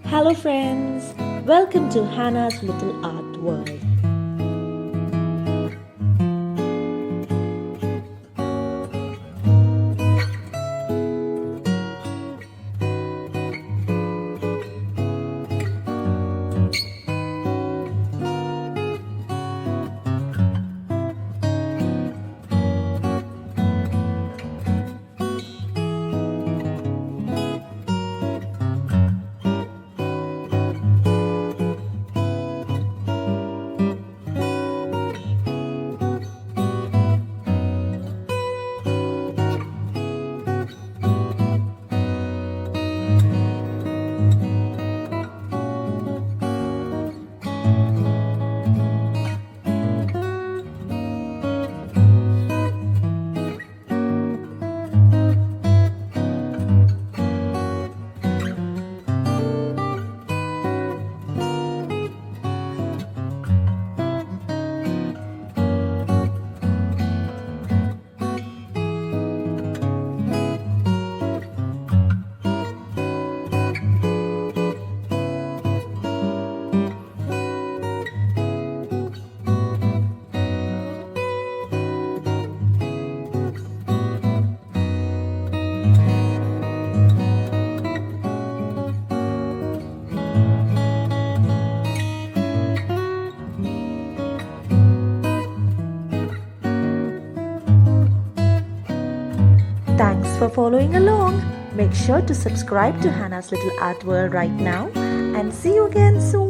Hello, friends. Welcome to Hannah's Little Art World. Thanks for following along. Make sure to subscribe to Hannah's Little Art World right now and see you again soon.